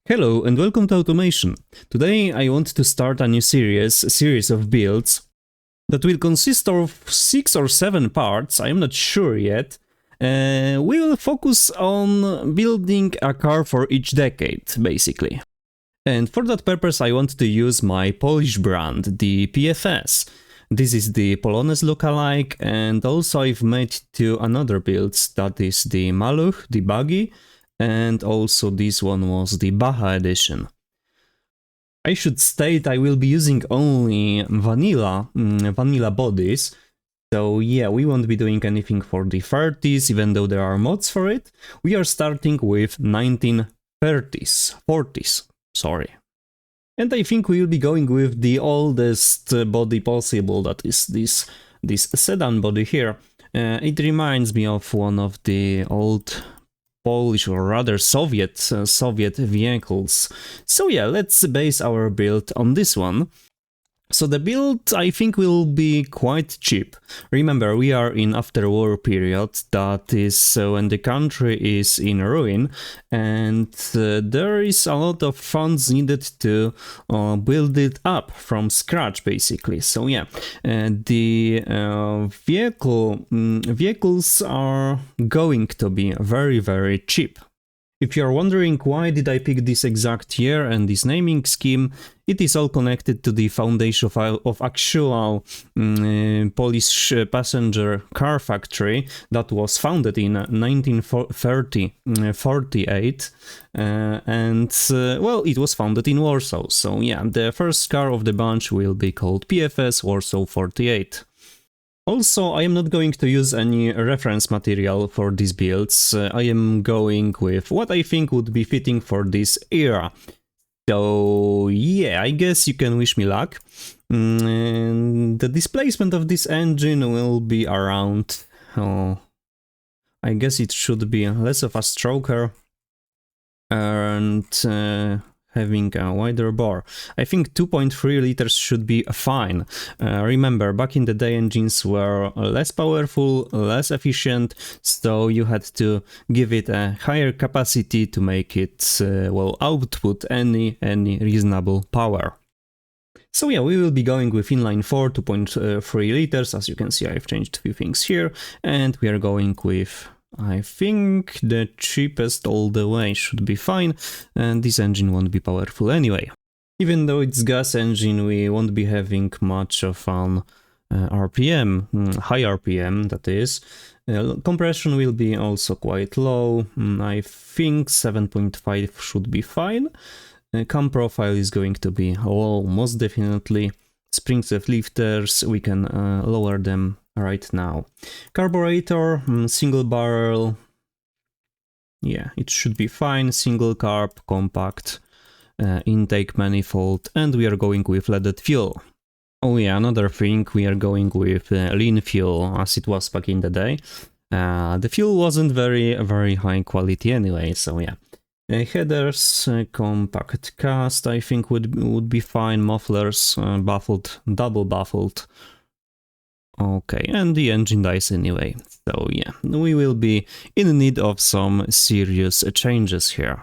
Hello and welcome to Automation. Today I want to start a new series of builds that will consist of 6 or 7 parts, I am not sure yet. We will focus on building a car for each decade, basically. And for that purpose I want to use my Polish brand, the PFS. This is the Polonez lookalike, and also I've made 2 another builds, that is the Maluch, the buggy, and also this one was the Baja edition. I should state I will be using only vanilla bodies, so yeah, we won't be doing anything for the 30s, even though there are mods for it. We are starting with 40s, sorry. And I think we will be going with the oldest body possible, that is this sedan body here. It reminds me of one of the old Polish or rather Soviet vehicles. So yeah, let's base our build on this one. So the build I think will be quite cheap. Remember, we are in after-war period, that is when the country is in ruin, and there is a lot of funds needed to build it up from scratch, basically. So yeah, the vehicles are going to be very cheap. If you are wondering why did I pick this exact year and this naming scheme, it is all connected to the foundation of actual Polish passenger car factory that was founded in 1948, and well, it was founded in Warsaw. So yeah, the first car of the bunch will be called PFS Warsaw 48. Also, I am not going to use any reference material for these builds. I am going with what I think would be fitting for this era. So yeah, I guess you can wish me luck. The displacement of this engine will be around... I guess it should be less of a stroker and having a wider bore. I think 2.3 liters should be fine. Remember, back in the day engines were less powerful, less efficient, so you had to give it a higher capacity to make it, well, output any reasonable power. So yeah, we will be going with inline 4, 2.3 liters. As you can see, I've changed a few things here, and we are going with, I think, the cheapest all the way should be fine, and this engine won't be powerful anyway. Even though it's gas engine, we won't be having much of an RPM, high RPM that is. Compression will be also quite low. I think 7.5 should be fine. Cam profile is going to be low, most definitely. Springs of lifters, we can lower them right now. Carburetor, single barrel, yeah, it should be fine. Single carb, compact, intake manifold, and we are going with leaded fuel. Oh yeah, another thing, we are going with lean fuel, as it was back in the day. The fuel wasn't very high quality anyway, so yeah. Headers, compact cast, I think would be fine. Mufflers, baffled, double baffled. Okay, and the engine dies anyway, so yeah, we will be in need of some serious changes here.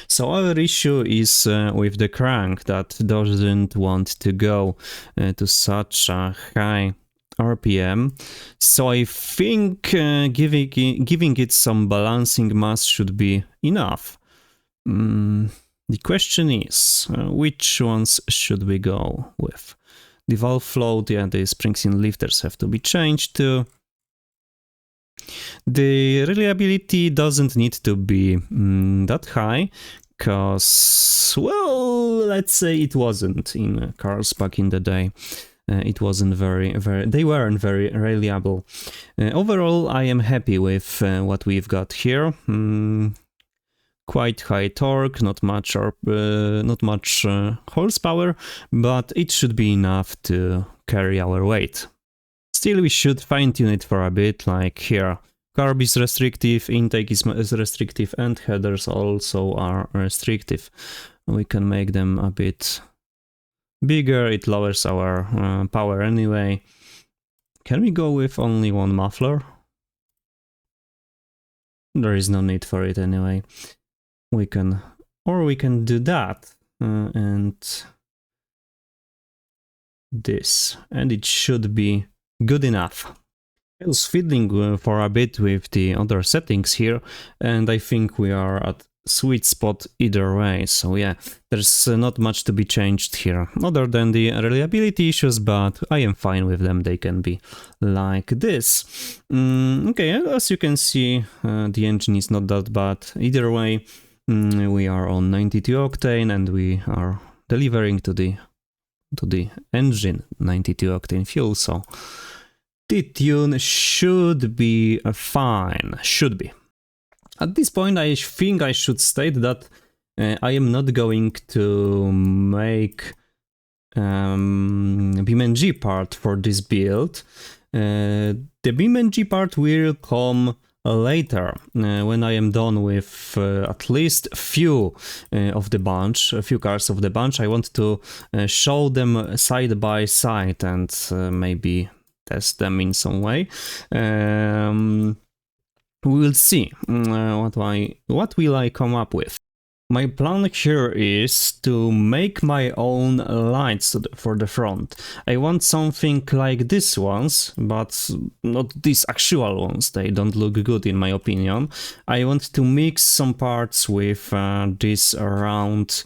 So our issue is with the crank that doesn't want to go to such a high RPM, so I think giving it some balancing mass should be enough. The question is, which ones should we go with? The valve float, yeah, the springs in lifters have to be changed too. The reliability doesn't need to be that high, cause, well, let's say it wasn't in cars back in the day. It wasn't they weren't very reliable. Overall, I am happy with what we've got here. Quite high torque, not much horsepower, but it should be enough to carry our weight. Still, we should fine-tune it for a bit, like here. Carb is restrictive, intake is restrictive, and headers also are restrictive. We can make them a bit bigger, it lowers our power anyway. Can we go with only one muffler? There is no need for it anyway. We can Or we can do that and this, and it should be good enough. I was fiddling for a bit with the other settings here, and I think we are at sweet spot either way, so yeah, there's not much to be changed here, other than the reliability issues, but I am fine with them, they can be like this. Okay, as you can see, the engine is not that bad either way. We are on 92 octane and we are delivering to the engine 92 octane fuel, so the tune should be fine, should be. At this point I think I should state that I am not going to make BeamNG part for this build. The BeamNG part will come later, when I am done with at least a few of the bunch, a few cars of the bunch. I want to show them side by side and maybe test them in some way. We will see what will I come up with. My plan here is to make my own lights for the front. I want something like these ones, but not these actual ones, they don't look good in my opinion. I want to mix some parts with these round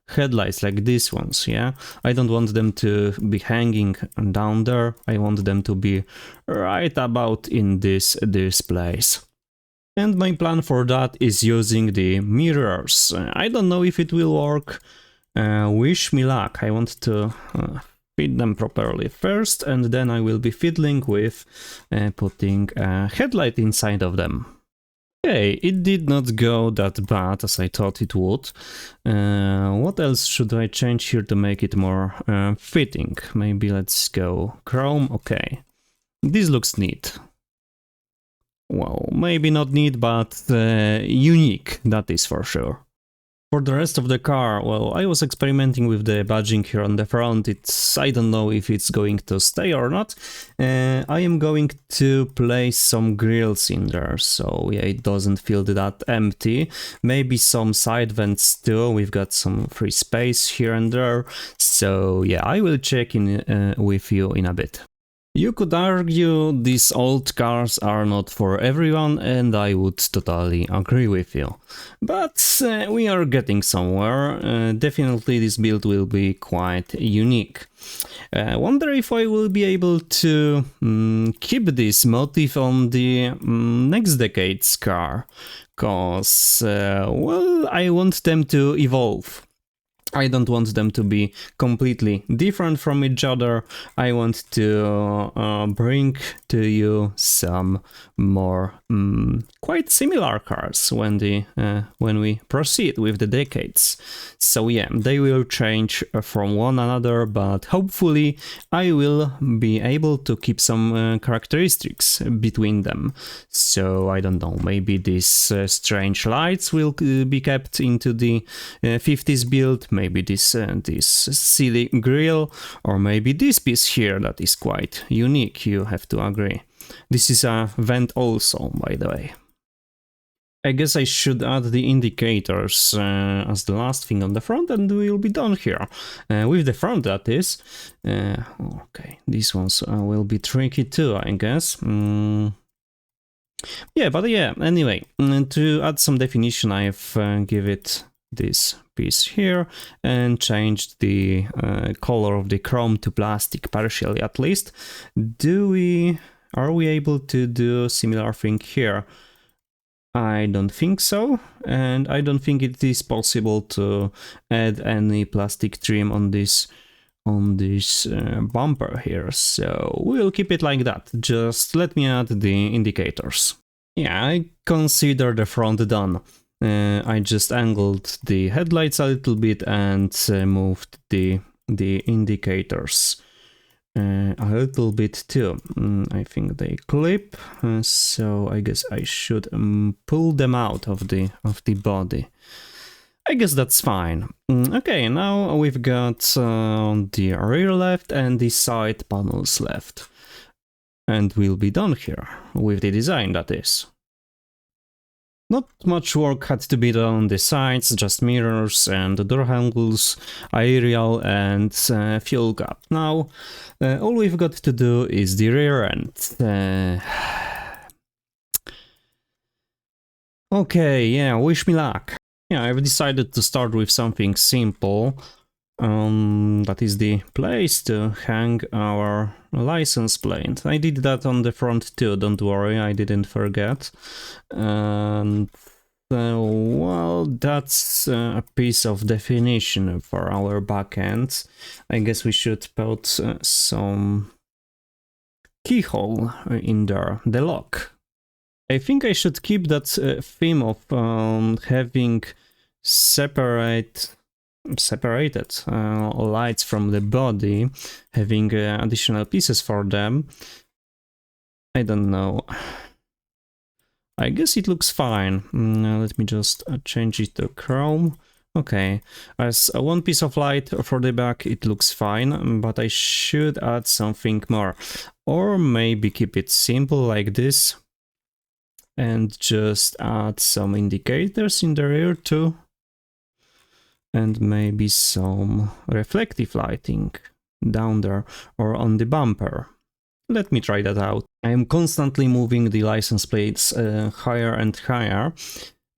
headlights like these ones, yeah? I don't want them to be hanging down there, I want them to be right about in this place. And my plan for that is using the mirrors. I don't know if it will work. Wish me luck. I want to fit them properly first, and then I will be fiddling with putting a headlight inside of them. Okay, it did not go that bad as I thought it would. What else should I change here to make it more fitting? Maybe let's go chrome. Okay, this looks neat. Well, maybe not neat, but unique, that is for sure. For the rest of the car, well, I was experimenting with the badging here on the front. I don't know if it's going to stay or not. I am going to place some grills in there, so yeah, it doesn't feel that empty. Maybe some side vents too, we've got some free space here and there. So yeah, I will check in with you in a bit. You could argue these old cars are not for everyone, and I would totally agree with you. But we are getting somewhere. Definitely this build will be quite unique. Wonder if I will be able to keep this motif on the next decade's car, cause, well, I want them to evolve. I don't want them to be completely different from each other. I want to bring to you some more quite similar cars when we proceed with the decades. So yeah, they will change from one another, but hopefully I will be able to keep some characteristics between them. So I don't know, maybe these strange lights will be kept into the 50s build. Maybe this silly grill, or maybe this piece here that is quite unique, you have to agree. This is a vent also, by the way. I guess I should add the indicators as the last thing on the front, and we'll be done here. With the front, that is. Okay, these ones will be tricky too, I guess. Yeah, but yeah, anyway, to add some definition, I've give it this piece here and changed the color of the chrome to plastic, partially at least. Are we able to do similar thing here? I don't think so, and I don't think it is possible to add any plastic trim on this bumper here, so we'll keep it like that. Just let me add the indicators. Yeah, I consider the front done. I just angled the headlights a little bit and moved the indicators a little bit too. I think they clip, so I guess I should pull them out of the body. I guess that's fine. Okay, now we've got the rear left and the side panels left. And we'll be done here, with the design, that is. Not much work had to be done on the sides, just mirrors and door handles, aerial and fuel cap. Now, all we've got to do is the rear end. Okay, yeah, wish me luck. Yeah, I've decided to start with something simple. That is the place to hang our license plate. I did that on the front too, don't worry, I didn't forget. And well, that's a piece of definition for our backend. I guess we should put some keyhole in there, the lock. I think I should keep that theme of having separated lights from the body, having additional pieces for them. I don't know. I guess it looks fine. Let me just change it to chrome. Okay, as one piece of light for the back, it looks fine, but I should add something more. Or maybe keep it simple like this. And just add some indicators in the rear too. And maybe some reflective lighting down there or on the bumper. Let me try that out. I am constantly moving the license plates higher and higher.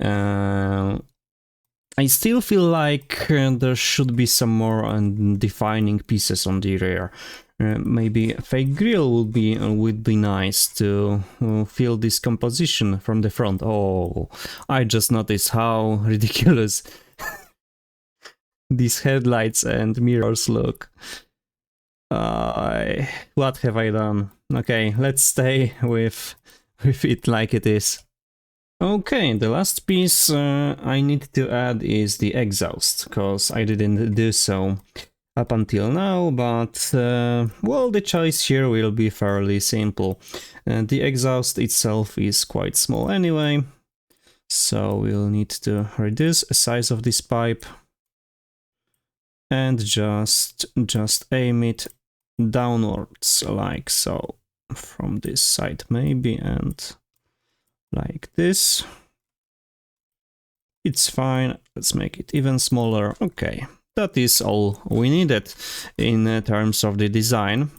I still feel like there should be some more defining pieces on the rear. Maybe a fake grille would be nice to feel this composition from the front. Oh, I just noticed how ridiculous these headlights and mirrors look. What have I done? Okay, let's stay with it like it is. Okay, the last piece I need to add is the exhaust, because I didn't do so up until now, but well, the choice here will be fairly simple. The exhaust itself is quite small anyway, so we'll need to reduce the size of this pipe and just aim it downwards like so, from this side maybe, and like this. It's fine, let's make it even smaller. Okay, that is all we needed in terms of the design.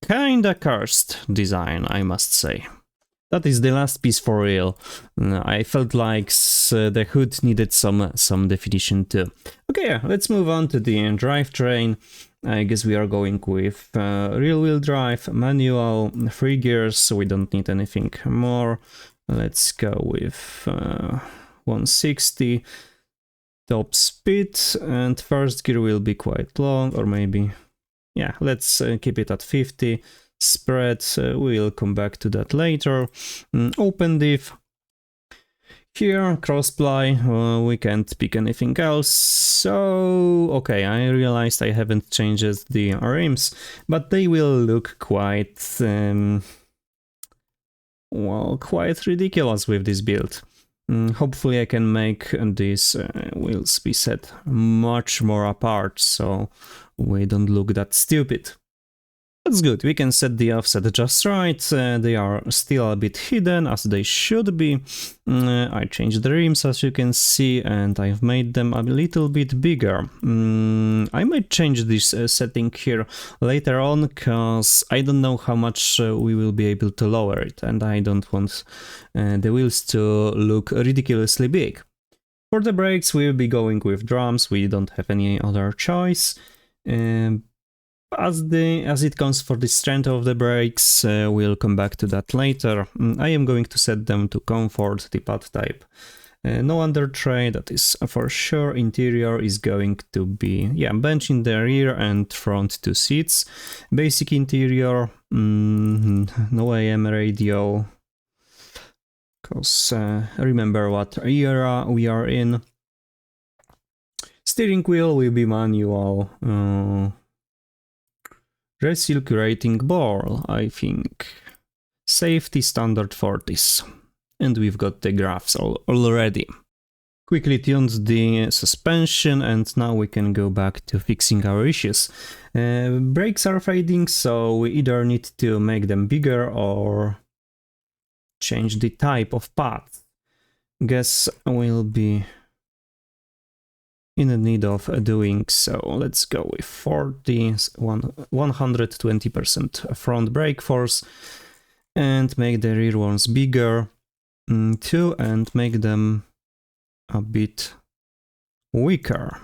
Kinda cursed design, I must say. That is the last piece for real. I felt like the hood needed some definition too. Okay, yeah, let's move on to the drivetrain. I guess we are going with rear-wheel drive, manual, 3 gears, so we don't need anything more. Let's go with 160 top speed, and first gear will be quite long, or maybe, yeah, let's keep it at 50. Spread, we'll come back to that later. Open diff. Here, cross-ply, we can't pick anything else, so... Okay, I realized I haven't changed the rims, but they will look quite... well, quite ridiculous with this build. Hopefully I can make these wheels be set much more apart, so we don't look that stupid. That's good, we can set the offset just right, they are still a bit hidden, as they should be. I changed the rims, as you can see, and I've made them a little bit bigger. I might change this setting here later on, cause I don't know how much we will be able to lower it, and I don't want the wheels to look ridiculously big. For the brakes, we'll be going with drums, we don't have any other choice. As it comes for the strength of the brakes, we'll come back to that later. I am going to set them to comfort, the pad type. No under tray, that is for sure. Interior is going to be, yeah, bench in the rear and front 2 seats. Basic interior, no AM radio, because remember what era we are in. Steering wheel will be manual. Recirculating ball, I think. Safety standard 40s. And we've got the graphs already. Quickly tuned the suspension, and now we can go back to fixing our issues. Brakes are fading, so we either need to make them bigger or change the type of pads. guess we'll be in the need of doing so. Let's go with 120% front brake force and make the rear ones bigger too, and make them a bit weaker,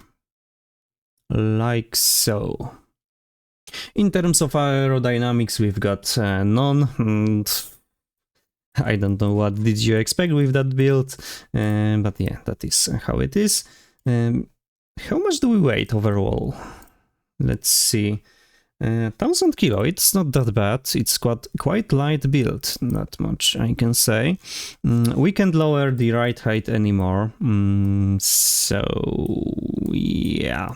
like so. In terms of aerodynamics, we've got none, and I don't know what did you expect with that build, but yeah, that is how it is. How much do we weigh overall? Let's see. 1000 kilo, it's not that bad. It's quite light build, not much I can say. We can't lower the ride height anymore, so yeah.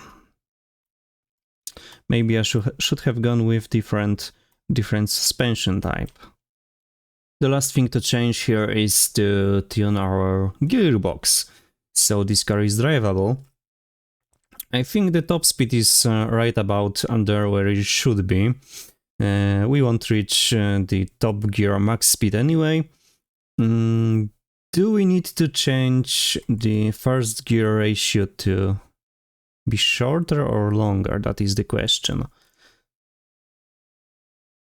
Maybe I should have gone with different suspension type. The last thing to change here is to tune our gearbox, so this car is drivable. I think the top speed is right about under where it should be. We won't reach the top gear max speed anyway. Do we need to change the first gear ratio to be shorter or longer? That is the question.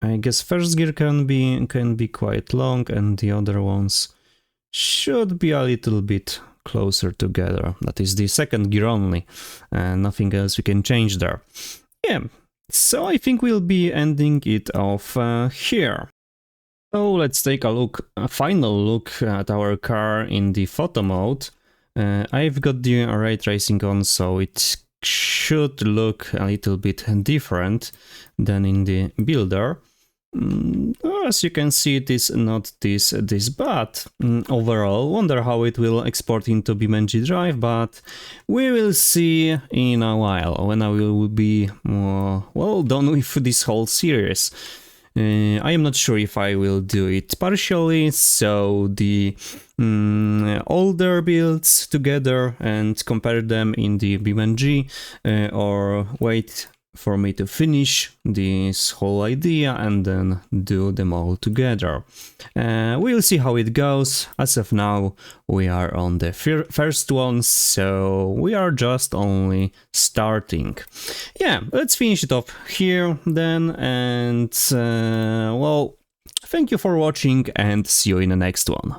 I guess first gear can be quite long, and the other ones should be a little bit closer together. That is the second gear only, and nothing else we can change there. Yeah, so I think we'll be ending it off here. So let's take a final look at our car in the photo mode. I've got the ray tracing on, so it should look a little bit different than in the builder. As you can see, it is not this bad overall. Wonder how it will export into BeamNG Drive, but we will see in a while when I will be well done with this whole series. I am not sure if I will do it partially, so the older builds together and compare them in the BeamNG, or wait for me to finish this whole idea and then do them all together. We'll see how it goes. As of now, we are on the first one, so we are just only starting. Yeah, let's finish it off here then, and well, thank you for watching and see you in the next one.